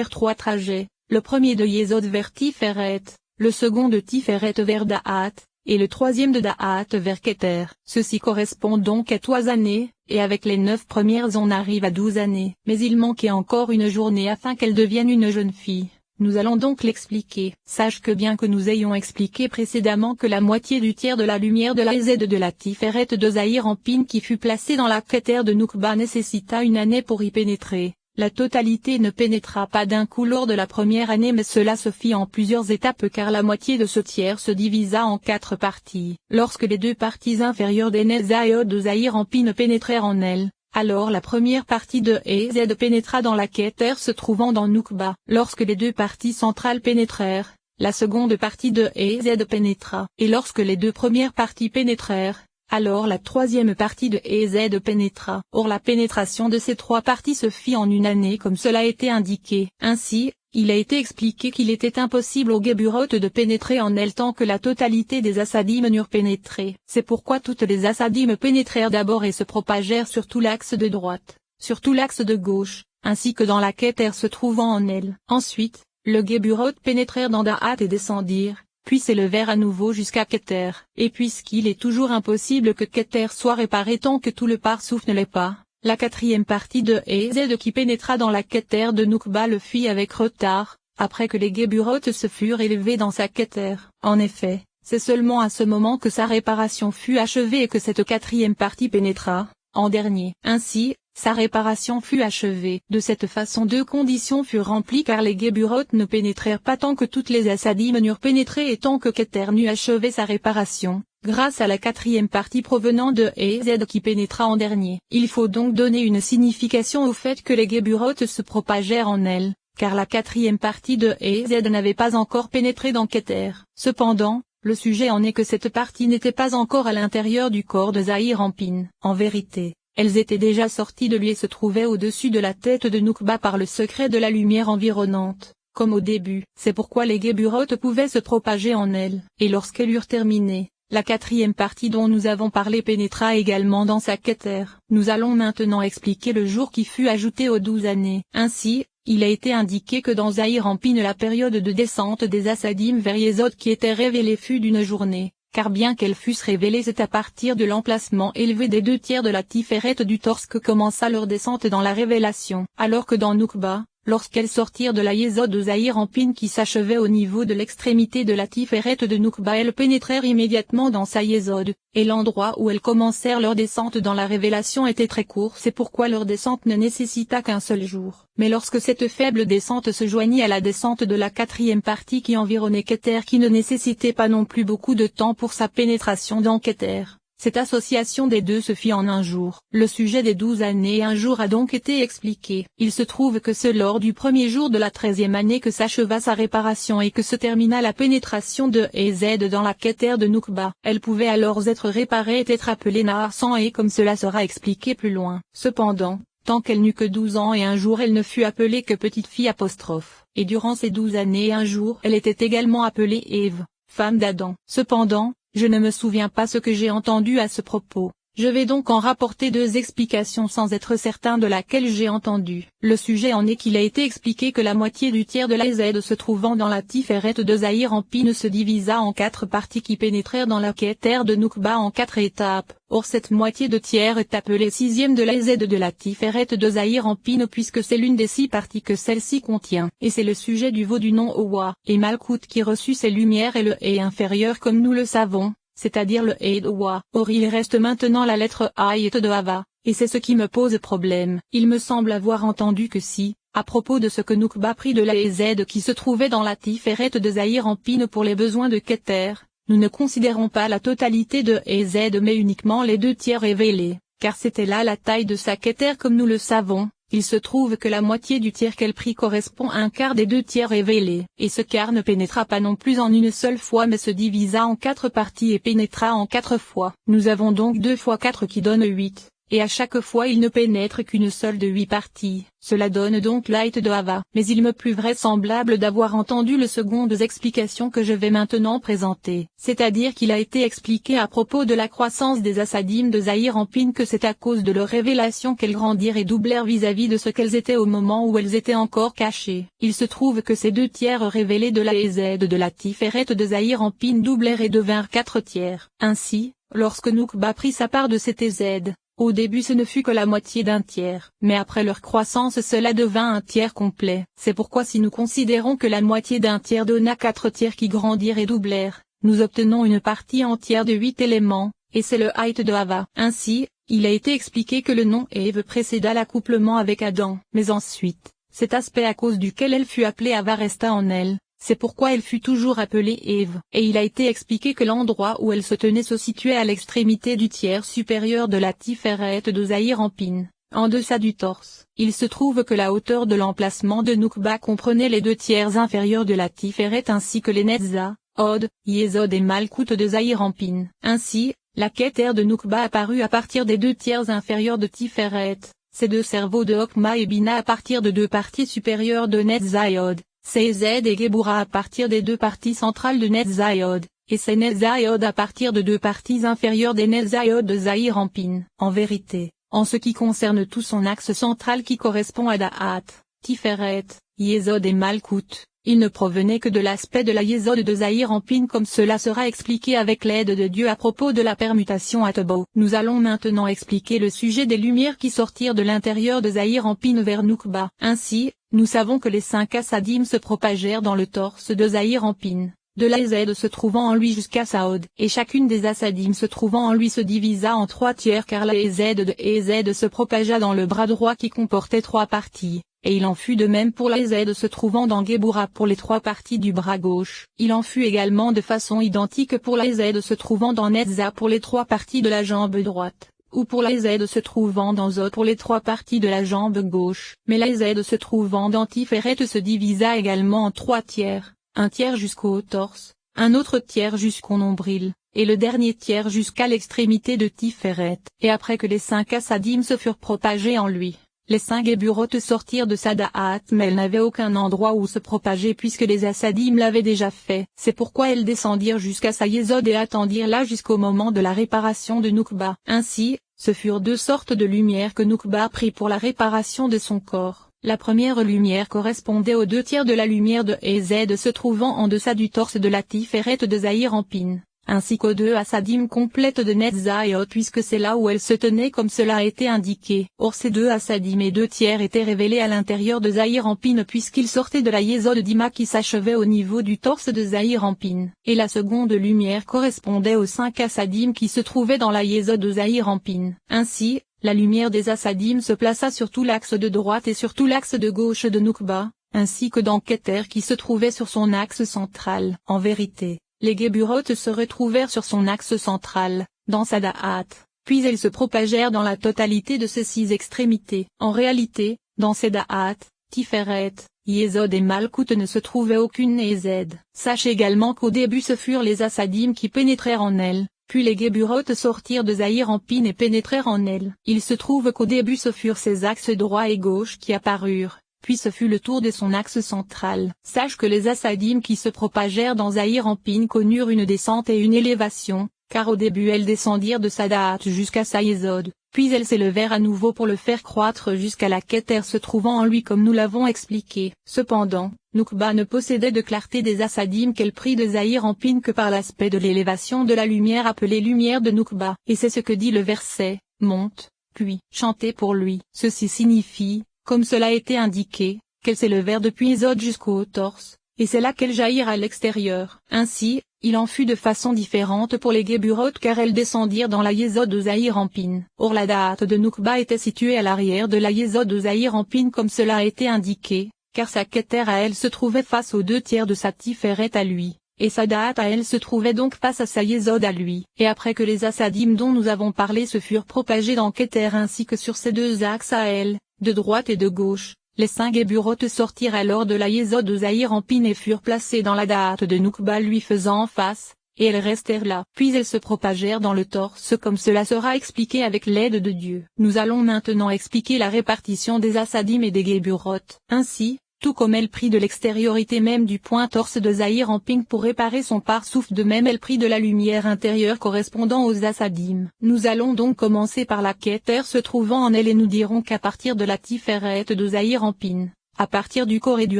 trois trajets, le premier de Yesod vers Tiferet, le second de Tiferet vers Da'at, et le troisième de Da'at vers Keter. Ceci correspond donc à 3 années, et avec les 9 premières on arrive à 12 années. Mais il manquait encore une journée afin qu'elle devienne une jeune fille. Nous allons donc l'expliquer. Sache que bien que nous ayons expliqué précédemment que la moitié du tiers de la lumière de la Hésed de la Tiferet de Zahir en Pin qui fut placée dans la Keter de Noukba nécessita une année pour y pénétrer, la totalité ne pénétra pas d'un coup lors de la première année mais cela se fit en plusieurs étapes car la moitié de ce tiers se divisa en 4 parties. Lorsque les 2 parties inférieures des Nezayod de Zahir en Pin pénétrèrent en elle, alors la première partie de Hésed pénétra dans la Keter se trouvant dans Noukba. Lorsque les 2 parties centrales pénétrèrent, la seconde partie de Hésed pénétra. Et lorsque les 2 premières parties pénétrèrent, alors la troisième partie de Hésed pénétra. Or la pénétration de ces 3 parties se fit en une année comme cela a été indiqué. Ainsi, il a été expliqué qu'il était impossible aux Geburot de pénétrer en elle tant que la totalité des Assadim n'eurent pénétré. C'est pourquoi toutes les Assadim pénétrèrent d'abord et se propagèrent sur tout l'axe de droite, sur tout l'axe de gauche, ainsi que dans la Keter se trouvant en elle. Ensuite, le Geburot pénétrèrent dans Da'at et descendirent, puis s'élevèrent à nouveau jusqu'à Keter. Et puisqu'il est toujours impossible que Keter soit réparé tant que tout le Parsouf ne l'est pas, la 4e partie de Hésed qui pénétra dans la Keter de Noukba le fit avec retard, après que les Geburot se furent élevés dans sa Keter. En effet, c'est seulement à ce moment que sa réparation fut achevée et que cette 4e partie pénétra, en dernier. Ainsi, sa réparation fut achevée. De cette façon 2 conditions furent remplies car les Geburot ne pénétrèrent pas tant que toutes les Assadim n'eurent pénétré et tant que Keter n'eut achevé sa réparation, grâce à la 4e partie provenant de Hésed qui pénétra en dernier. Il faut donc donner une signification au fait que les Geburot se propagèrent en elle, car la 4e partie de Hésed n'avait pas encore pénétré dans Keter. Cependant, le sujet en est que cette partie n'était pas encore à l'intérieur du corps de Zahir en Pin. En vérité, elles étaient déjà sorties de lui et se trouvaient au-dessus de la tête de Noukba par le secret de la lumière environnante, comme au début. C'est pourquoi les Geburot pouvaient se propager en elle. Et lorsqu'elles eurent terminé, la 4e partie dont nous avons parlé pénétra également dans sa Keter. Nous allons maintenant expliquer le jour qui fut ajouté aux 12 années. Ainsi, il a été indiqué que dans Zahir en Pin la période de descente des Assadim vers Yesod qui était révélée fut d'une journée. Car bien qu'elles fussent révélées c'est à partir de l'emplacement élevé des 2 tiers de la Tiferet du torse que commença leur descente dans la révélation. Alors que dans Noukba, lorsqu'elles sortirent de la Yesod de Zahir en Pin qui s'achevait au niveau de l'extrémité de la Tiferet de Noukba elles pénétrèrent immédiatement dans sa Yesod, et l'endroit où elles commencèrent leur descente dans la révélation était très court c'est pourquoi leur descente ne nécessita qu'un seul jour. Mais lorsque cette faible descente se joignit à la descente de la 4e partie qui environnait Keter qui ne nécessitait pas non plus beaucoup de temps pour sa pénétration dans Keter, cette association des 2 se fit en un jour. Le sujet des 12 années et un jour a donc été expliqué. Il se trouve que c'est lors du premier jour de la 13e année que s'acheva sa réparation et que se termina la pénétration de Hésed dans la Keter de Noukba. Elle pouvait alors être réparée et être appelée Nahar sans et comme cela sera expliqué plus loin. Cependant, tant qu'elle n'eut que 12 ans et un jour elle ne fut appelée que petite fille apostrophe. Et durant ces 12 années et un jour elle était également appelée Ève, femme d'Adam. Cependant, je ne me souviens pas ce que j'ai entendu à ce propos. Je vais donc en rapporter 2 explications sans être certain de laquelle j'ai entendu. Le sujet en est qu'il a été expliqué que la moitié du tiers de la Hésed se trouvant dans la Tiferet de Zahir en Pin se divisa en 4 parties qui pénétrèrent dans la Keter de Noukba en 4 étapes. Or cette moitié de tiers est appelée 6e de la Hésed de la Tiferet de Zahir en Pin puisque c'est l'une des 6 parties que celle-ci contient. Et c'est le sujet du veau du nom Owa. Et Malkout qui reçut ces lumières et le est inférieur comme nous le savons, c'est-à-dire le Eid Owa. Or il reste maintenant la lettre Ayet de Hava, et c'est ce qui me pose problème. Il me semble avoir entendu que si, à propos de ce que Noukba prit de la Hésed qui se trouvait dans la Tiferet de Zahir en Pin pour les besoins de Keter, nous ne considérons pas la totalité de Hésed mais uniquement les 2 tiers révélés, car c'était là la taille de sa Keter comme nous le savons. Il se trouve que la moitié du tiers qu'elle prit correspond à un quart des 2 tiers révélés, et ce quart ne pénétra pas non plus en une seule fois mais se divisa en 4 parties et pénétra en 4 fois. Nous avons donc 2 fois 4 qui donne 8, et à chaque fois il ne pénètre qu'une seule de 8 parties. Cela donne donc l'Aït de Hava. Mais il me plus vraisemblable d'avoir entendu le secondes explications que je vais maintenant présenter. C'est-à-dire qu'il a été expliqué à propos de la croissance des Assadim de Zahir Anpin que c'est à cause de leur révélation qu'elles grandirent et doublèrent vis-à-vis de ce qu'elles étaient au moment où elles étaient encore cachées. Il se trouve que ces 2 tiers révélés de la Ezed de la Tiferet de Zahir Anpin doublèrent et devinrent 4 tiers. Ainsi, lorsque Noukba prit sa part de cette Ezed, au début ce ne fut que la moitié d'un tiers, mais après leur croissance cela devint un tiers complet. C'est pourquoi si nous considérons que la moitié d'un tiers donna 4 tiers qui grandirent et doublèrent, nous obtenons une partie entière de 8 éléments, et c'est le Haït de Hava. Ainsi, il a été expliqué que le nom Ève précéda l'accouplement avec Adam, mais ensuite, cet aspect à cause duquel elle fut appelée Hava resta en elle. C'est pourquoi elle fut toujours appelée Ève, et il a été expliqué que l'endroit où elle se tenait se situait à l'extrémité du tiers supérieur de la Tiferet de Zahir Anpin, en deçà du torse. Il se trouve que la hauteur de l'emplacement de Noukba comprenait les 2 tiers inférieurs de la Tiferet ainsi que les Netza, Od, Yesod et Malkout de Zahir Anpin. Ainsi, la Keter de Noukba apparut à partir des 2 tiers inférieurs de Tiferet, ces 2 cerveaux de Hokma et Bina à partir de 2 parties supérieures de Netza et Od. C'est Zed et Gebura à partir des 2 parties centrales de Netzayod, et c'est Netzayod à partir de 2 parties inférieures des Netzayod de Zahir Anpin. En vérité, en ce qui concerne tout son axe central qui correspond à Da'at, Tiferet, Yesod et Malkout, il ne provenait que de l'aspect de la Yesod de Zahir Anpin comme cela sera expliqué avec l'aide de Dieu à propos de la permutation à Tebo. Nous allons maintenant expliquer le sujet des lumières qui sortirent de l'intérieur de Zahir Anpin vers Noukba. Ainsi, nous savons que les 5 Assadim se propagèrent dans le torse de Zahir Anpin, de la Ezed se trouvant en lui jusqu'à Saod, et chacune des Assadim se trouvant en lui se divisa en 3 tiers car la Ezed de Ezed se propagea dans le bras droit qui comportait 3 parties, et il en fut de même pour la Ezed se trouvant dans Gebura pour les 3 parties du bras gauche. Il en fut également de façon identique pour la Ezed se trouvant dans Netza pour les 3 parties de la jambe droite, ou pour la Ezed se trouvant dans Zod pour les 3 parties de la jambe gauche. Mais la Ezed se trouvant dans Tiferet se divisa également en 3 tiers, un tiers jusqu'au torse, un autre tiers jusqu'au nombril, et le dernier tiers jusqu'à l'extrémité de Tiferet. Et après que les 5 Assadim se furent propagés en lui, les 5 Geburotes sortirent de Sadaat mais elles n'avaient aucun endroit où se propager puisque les Assadim l'avaient déjà fait. C'est pourquoi elles descendirent jusqu'à sa Yesod et attendirent là jusqu'au moment de la réparation de Noukba. Ainsi, ce furent 2 sortes de lumières que Noukba prit pour la réparation de son corps. La première lumière correspondait aux 2 tiers de la lumière de Ezed se trouvant en deçà du torse de la Tiferet de Zahir Anpin, ainsi qu'aux 2 Assadim complètes de Netza et Od puisque c'est là où elle se tenait comme cela a été indiqué. Or ces 2 Assadim et 2 tiers étaient révélés à l'intérieur de Zahir Anpin puisqu'ils sortaient de la Yesod d'Ima qui s'achevait au niveau du torse de Zahir Anpin. Et la seconde lumière correspondait aux 5 Assadim qui se trouvaient dans la Yesod de Zahir Anpin. Ainsi, la lumière des Assadim se plaça sur tout l'axe de droite et sur tout l'axe de gauche de Noukba, ainsi que dans Keter qui se trouvait sur son axe central. En vérité, les Geburotes se retrouvèrent sur son axe central, dans Sadaat, puis elles se propagèrent dans la totalité de ces 6 extrémités. En réalité, dans Sadaat, Tiferet, Yesod et Malkout ne se trouvait aucune Ezed. Sache également qu'au début ce furent les Assadim qui pénétrèrent en elle. Puis les Geburotes sortirent de Zahir Anpin et pénétrèrent en elle. Il se trouve qu'au début ce furent ses axes droit et gauche qui apparurent, puis ce fut le tour de son axe central. Sache que les Assadim qui se propagèrent dans Zahir Anpin connurent une descente et une élévation, car au début elles descendirent de Sadaat jusqu'à sa Yesod, puis elles s'élevèrent à nouveau pour le faire croître jusqu'à la Keter se trouvant en lui comme nous l'avons expliqué. Cependant, Noukba ne possédait de clarté des Assadim qu'elle prit de Zahir Anpin que par l'aspect de l'élévation de la lumière appelée lumière de Noukba. Et c'est ce que dit le verset, monte, puis chantez pour lui. Ceci signifie, comme cela a été indiqué, qu'elles s'élevèrent depuis Zod jusqu'au torse, et c'est là qu'elles jaillirent à l'extérieur. Ainsi, il en fut de façon différente pour les Geburotes car elles descendirent dans la Yesod de Zahir Anpin. Or la Da'at de Noukba était située à l'arrière de la Yesod de Zahir Anpin comme cela a été indiqué, car sa Keter à elle se trouvait face aux 2 tiers de sa Tiferet à lui, et sa Da'at à elle se trouvait donc face à sa Yesod à lui. Et après que les Assadim dont nous avons parlé se furent propagés dans Keter ainsi que sur ces 2 axes à elle, de droite et de gauche, les 5 Geburotes sortirent alors de la Yesod de Zahir Anpin et furent placés dans la Da'at de Noukba lui faisant en face, et elles restèrent là. Puis elles se propagèrent dans le torse comme cela sera expliqué avec l'aide de Dieu. Nous allons maintenant expliquer la répartition des Hasadim et des Geburoth. Ainsi, tout comme elle prit de l'extériorité même du point torse de Zahir Anpin pour réparer son pare-souffle, de même elle prit de la lumière intérieure correspondant aux Hasadim. Nous allons donc commencer par la Keter se trouvant en elle et nous dirons qu'à partir de la Tiferet de Zahir Anpin, à partir du corps et du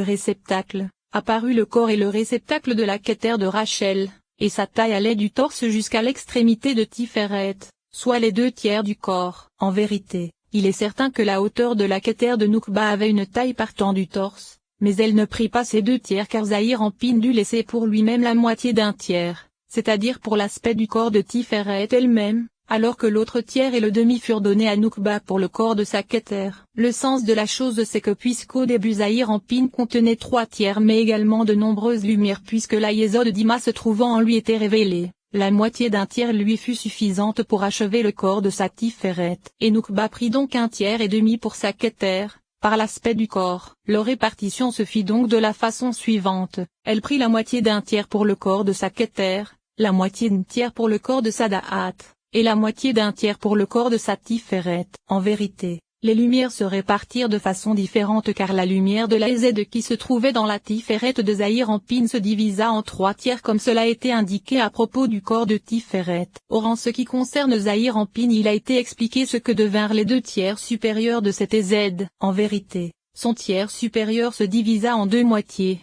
réceptacle, apparut le corps et le réceptacle de la Keter de Rachel, et sa taille allait du torse jusqu'à l'extrémité de Tiferet, soit les 2/3 du corps. En vérité, il est certain que la hauteur de la Keter de Noukba avait une taille partant du torse, mais elle ne prit pas ses 2/3 car Zahir Anpin dut laisser pour lui-même la moitié d'un tiers, c'est-à-dire pour l'aspect du corps de Tiferet elle-même, alors que l'autre tiers et le demi furent donnés à Noukba pour le corps de sa Keter. Le sens de la chose c'est que puisqu'au début Zahir Anpin contenait 3/3 mais également de nombreuses lumières puisque la Yesod d'Ima se trouvant en lui était révélée, la moitié d'un tiers lui fut suffisante pour achever le corps de sa Tiferet. Et Noukba prit donc 1/3 et demi pour sa Keter, par l'aspect du corps. Leur répartition se fit donc de la façon suivante, elle prit la moitié d'un tiers pour le corps de sa Keter, la moitié d'un tiers pour le corps de sa Da'at, et la moitié d'un tiers pour le corps de sa Tiferet. En vérité, les lumières se répartirent de façon différente car la lumière de la Hesed qui se trouvait dans la Tiferet de Zahir Anpin se divisa en 3/3 comme cela a été indiqué à propos du corps de Tiferet. Or en ce qui concerne Zahir Anpin il a été expliqué ce que devinrent les 2/3 supérieurs de cette Hesed. En vérité, son tiers supérieur se divisa en 2 moitiés.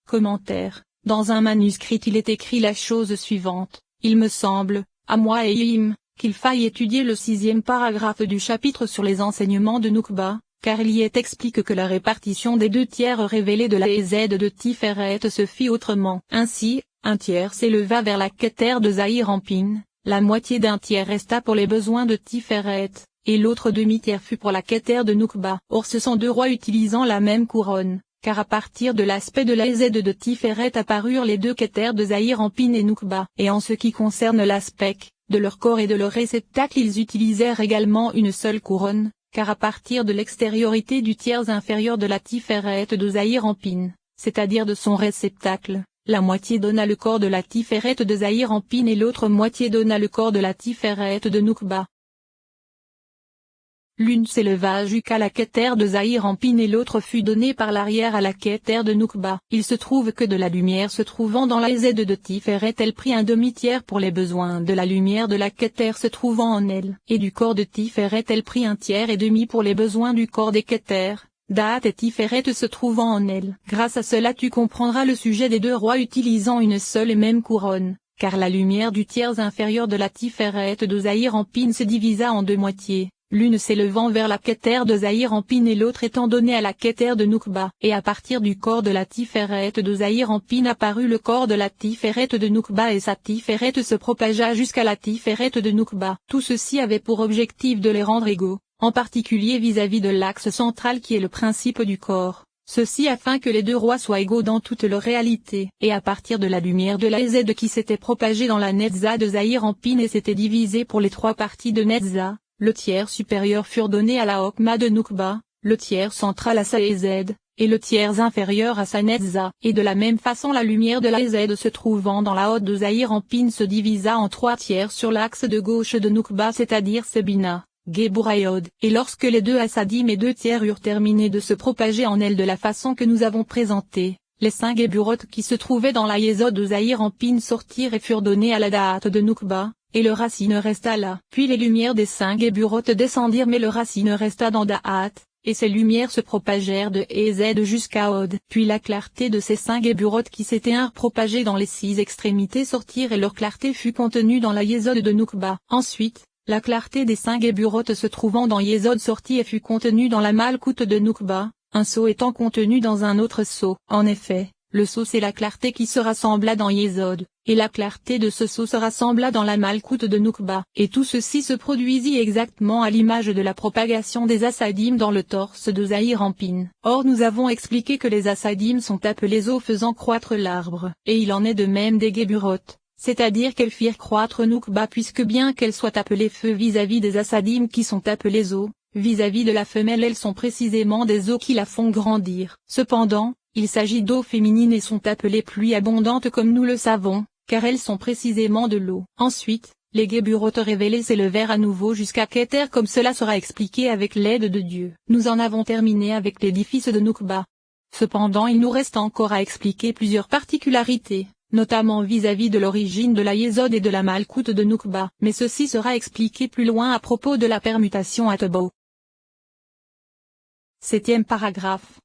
Commentaire. Dans un manuscrit il est écrit la chose suivante. Il me semble, à moi et Yim, qu'il faille étudier le 6e paragraphe du chapitre sur les enseignements de Noukba, car il y est expliqué que la répartition des 2/3 révélés de la Hesed de Tiferet se fit autrement. Ainsi, 1/3 s'éleva vers la Keter de Zahir Anpin, la moitié d'un tiers resta pour les besoins de Tiferet, et l'autre demi-tiers fut pour la Keter de Noukba. Or ce sont 2 rois utilisant la même couronne, car à partir de l'aspect de la Hesed de Tiferet apparurent les 2 Keter de Zahir Anpin et Noukba. Et en ce qui concerne l'aspect de leur corps et de leur réceptacle ils utilisèrent également une seule couronne, car à partir de l'extériorité du tiers inférieur de la Tiferet de Zahir Anpin, c'est-à-dire de son réceptacle, la moitié donna le corps de la Tiferet de Zahir Anpin et l'autre moitié donna le corps de la Tiferet de Noukba. L'une s'éleva jusqu'à la Keter de Zahir Anpin et l'autre fut donnée par l'arrière à la Keter de Noukba. Il se trouve que de la lumière se trouvant dans la Hesed de Tiferet elle prit un demi-tiers pour les besoins de la lumière de la Keter se trouvant en elle. Et du corps de Tiferet elle prit 1/3 et demi pour les besoins du corps des Keter, Da'at et Tiferet se trouvant en elle. Grâce à cela tu comprendras le sujet des 2 rois utilisant une seule et même couronne, car la lumière du tiers inférieur de la Tiferet de Zahir Anpin se divisa en 2 moitiés. L'une s'élevant vers la Keter de Zahir Anpin et l'autre étant donnée à la Keter de Noukba. Et à partir du corps de la Tiferet de Zahir Anpin apparut le corps de la Tiferet de Noukba et sa Tiferet se propagea jusqu'à la Tiferet de Noukba. Tout ceci avait pour objectif de les rendre égaux, en particulier vis-à-vis de l'axe central qui est le principe du corps. Ceci afin que les 2 rois soient égaux dans toute leur réalité. Et à partir de la lumière de la Hesed qui s'était propagée dans la Netza de Zahir Anpin et s'était divisée pour les 3 parties de Netza, le tiers supérieur furent donnés à la Hokma de Noukba, le tiers central à sa Hesed, et le tiers inférieur à sa Netza. Et de la même façon la lumière de la Hesed se trouvant dans la Haute de Zahir Anpin se divisa en 3/3 sur l'axe de gauche de Noukba c'est-à-dire Sebina, Geburayod. Et lorsque les 2 Hasadim et 2/3 eurent terminé de se propager en elle de la façon que nous avons présentée, les 5 Geburoth qui se trouvaient dans la Yesod de Zahir Anpin sortirent et furent donnés à la Da'at de Noukba, et le racine resta là. Puis les lumières des 5 Geburoth descendirent mais le racine resta dans Da'at, et ces lumières se propagèrent de Hesed jusqu'à Od. Puis la clarté de ces 5 Geburoth qui s'étaient propagés dans les 6 extrémités sortirent et leur clarté fut contenue dans la Yesod de Noukba. Ensuite, la clarté des 5 Geburoth se trouvant dans Yesod sortit et fut contenue dans la Malkout de Noukba, un seau étant contenu dans un autre seau. En effet, le seau c'est la clarté qui se rassembla dans Yesod, et la clarté de ce seau se rassembla dans la Malkout de Noukba. Et tout ceci se produisit exactement à l'image de la propagation des Hasadim dans le torse de Zahir Anpin. Or nous avons expliqué que les Hasadim sont appelés eaux faisant croître l'arbre, et il en est de même des Geburoth, c'est-à-dire qu'elles firent croître Noukba puisque bien qu'elles soient appelées feu vis-à-vis des Hasadim qui sont appelés eaux, vis-à-vis de la femelle elles sont précisément des eaux qui la font grandir. Cependant, Il s'agit d'eau féminine et sont appelées pluies abondantes comme nous le savons, car elles sont précisément de l'eau. Ensuite, les Géburotes révélées s'élevèrent à nouveau jusqu'à Kéter comme cela sera expliqué avec l'aide de Dieu. Nous en avons terminé avec l'édifice de Noukba. Cependant il nous reste encore à expliquer plusieurs particularités, notamment vis-à-vis de l'origine de la Yésod et de la Malkout de Noukba. Mais ceci sera expliqué plus loin à propos de la permutation à Tebou. 7e paragraphe.